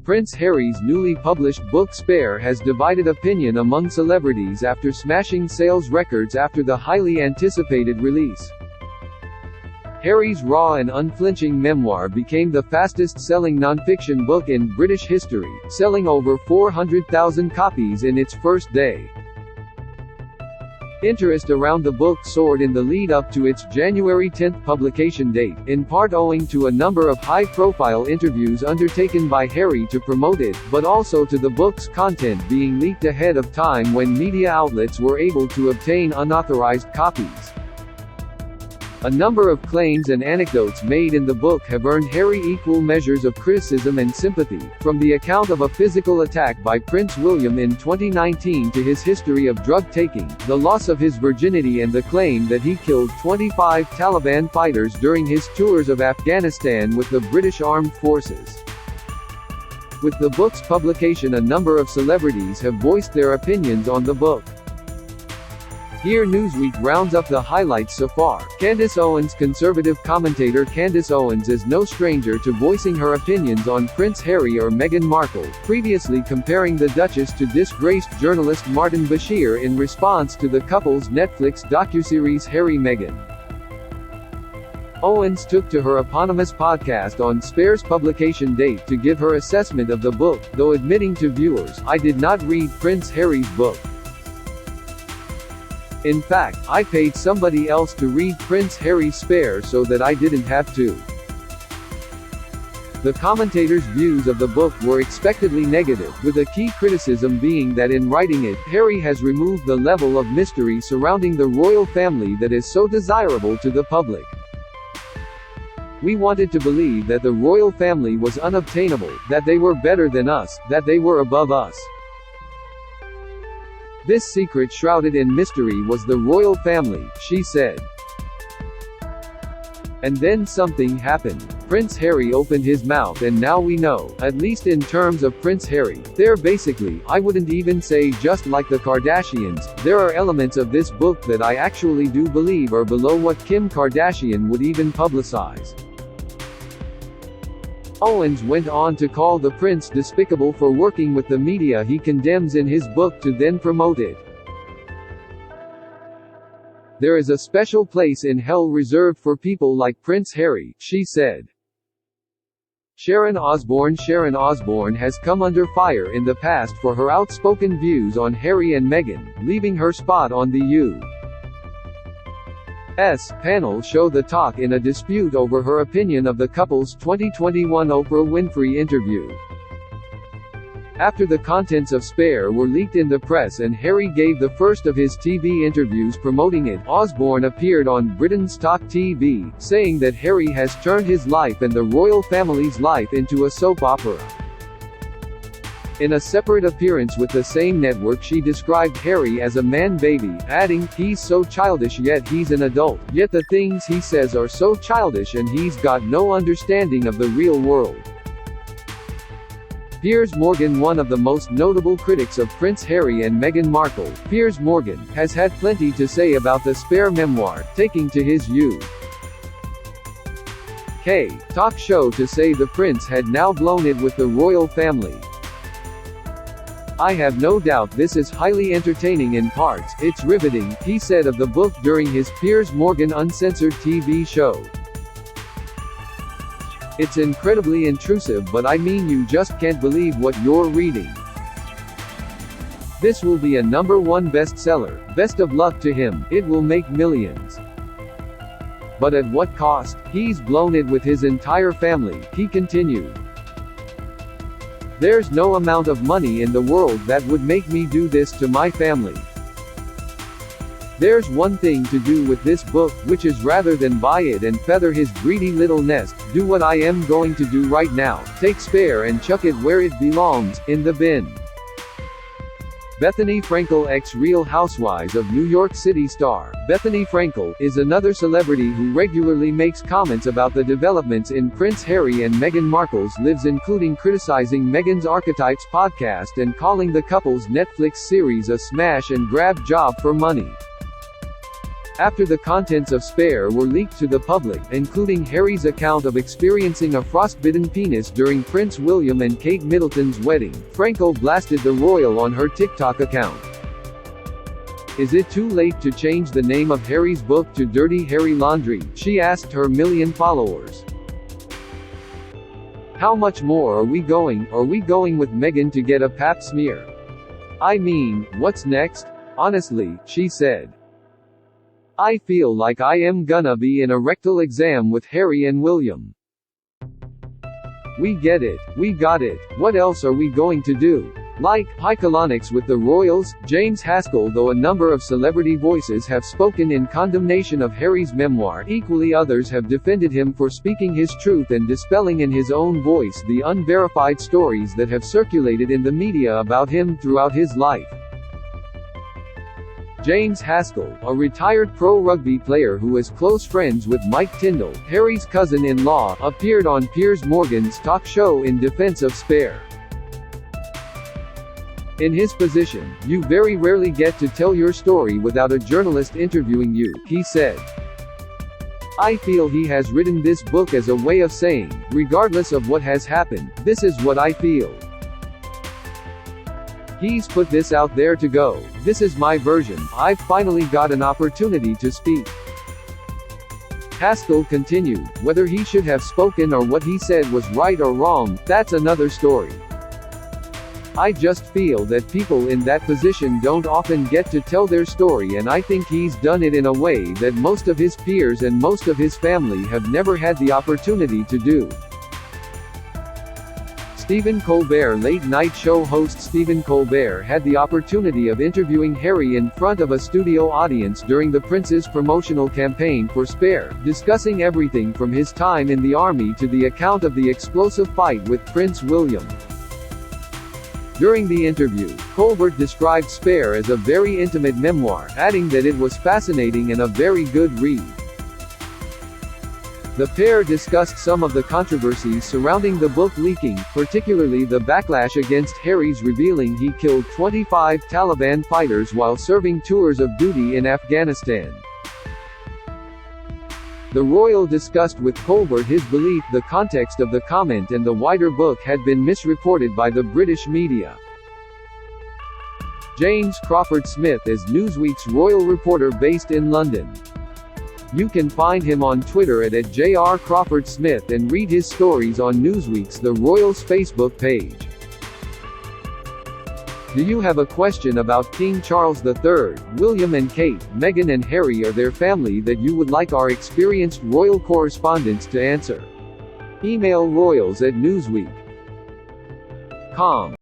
Prince Harry's newly published book Spare has divided opinion among celebrities after smashing sales records after the highly anticipated release. Harry's raw and unflinching memoir became the fastest-selling nonfiction book in British history, selling over 400,000 copies in its first day. Interest around the book soared in the lead-up to its January 10 publication date, in part owing to a number of high-profile interviews undertaken by Harry to promote it, but also to the book's content being leaked ahead of time when media outlets were able to obtain unauthorized copies. A number of claims and anecdotes made in the book have earned Harry equal measures of criticism and sympathy, from the account of a physical attack by Prince William in 2019 to his history of drug-taking, the loss of his virginity and the claim that he killed 25 Taliban fighters during his tours of Afghanistan with the British Armed Forces. With the book's publication, a number of celebrities have voiced their opinions on the book. Here Newsweek rounds up the highlights so far. Candace Owens. Conservative commentator Candace Owens is no stranger to voicing her opinions on Prince Harry or Meghan Markle, previously comparing the Duchess to disgraced journalist Martin Bashir in response to the couple's Netflix docuseries Harry-Meghan. Owens took to her eponymous podcast on Spare's publication date to give her assessment of the book, though admitting to viewers, "I did not read Prince Harry's book. In fact, I paid somebody else to read Prince Harry's Spare so that I didn't have to." The commentator's views of the book were expectedly negative, with a key criticism being that in writing it, Harry has removed the level of mystery surrounding the royal family that is so desirable to the public. "We wanted to believe that the royal family was unobtainable, that they were better than us, that they were above us. This secret shrouded in mystery was the royal family," she said. And then something happened. Prince Harry opened his mouth and now we know, at least in terms of Prince Harry, they're basically, I wouldn't even say just like the Kardashians, there are elements of this book that I actually do believe are below what Kim Kardashian would even publicize. Owens went on to call the prince despicable for working with the media he condemns in his book to then promote it. "There is a special place in hell reserved for people like Prince Harry," she said. Sharon Osbourne has come under fire in the past for her outspoken views on Harry and Meghan, leaving her spot on the U.S. panel show The Talk in a dispute over her opinion of the couple's 2021 Oprah Winfrey interview. After the contents of Spare were leaked in the press and Harry gave the first of his TV interviews promoting it, Osbourne appeared on Britain's Talk TV, saying that Harry has turned his life and the royal family's life into a soap opera. In a separate appearance with the same network, she described Harry as a man-baby, adding, "He's so childish yet he's an adult, yet the things he says are so childish and he's got no understanding of the real world." Piers Morgan, one of the most notable critics of Prince Harry and Meghan Markle, Piers Morgan, has had plenty to say about the Spare memoir, taking to his UK talk show to say the prince had now blown it with the royal family. "I have no doubt this is highly entertaining in parts, it's riveting," he said of the book during his Piers Morgan Uncensored TV show. "It's incredibly intrusive, but I mean you just can't believe what you're reading. This will be a #1 bestseller, best of luck to him, it will make millions. But at what cost? He's blown it with his entire family," he continued. "There's no amount of money in the world that would make me do this to my family. There's one thing to do with this book, which is rather than buy it and feather his greedy little nest, do what I am going to do right now, take Spare and chuck it where it belongs, in the bin." Bethany Frankel, ex-Real Housewives of New York City star, Bethany Frankel, is another celebrity who regularly makes comments about the developments in Prince Harry and Meghan Markle's lives, including criticizing Meghan's Archetypes podcast and calling the couple's Netflix series a smash and grab job for money. After the contents of Spare were leaked to the public, including Harry's account of experiencing a frostbitten penis during Prince William and Kate Middleton's wedding, Franco blasted the royal on her TikTok account. Is it too late to change the name of Harry's book to Dirty Harry Laundry? She asked her million followers. How much more are we going? Are we going with Meghan to get a pap smear? I mean, what's next? Honestly, she said. I feel like I am gonna be in a rectal exam with Harry and William. We get it. We got it. What else are we going to do? Like, colonics with the royals, James Haskell. Though a number of celebrity voices have spoken in condemnation of Harry's memoir, equally others have defended him for speaking his truth and dispelling in his own voice the unverified stories that have circulated in the media about him throughout his life. James Haskell, a retired pro rugby player who is close friends with Mike Tindall, Harry's cousin-in-law, appeared on Piers Morgan's talk show in defense of Spare. In his position, you very rarely get to tell your story without a journalist interviewing you, he said. I feel he has written this book as a way of saying, regardless of what has happened, this is what I feel. He's put this out there to go, this is my version, I've finally got an opportunity to speak. Haskell continued, whether he should have spoken or what he said was right or wrong, that's another story. I just feel that people in that position don't often get to tell their story, and I think he's done it in a way that most of his peers and most of his family have never had the opportunity to do. Stephen Colbert late-night show host Stephen Colbert had the opportunity of interviewing Harry in front of a studio audience during the Prince's promotional campaign for Spare, discussing everything from his time in the army to the account of the explosive fight with Prince William. During the interview, Colbert described Spare as a very intimate memoir, adding that it was fascinating and a very good read. The pair discussed some of the controversies surrounding the book leaking, particularly the backlash against Harry's revealing he killed 25 Taliban fighters while serving tours of duty in Afghanistan. The royal discussed with Colbert his belief the context of the comment and the wider book had been misreported by the British media. James Crawford Smith is Newsweek's royal reporter based in London. You can find him on Twitter at @JR Crawford Smith and read his stories on Newsweek's The Royals Facebook page. Do you have a question about King Charles III, William and Kate, Meghan and Harry or their family that you would like our experienced royal correspondents to answer? Email royals@newsweek.com.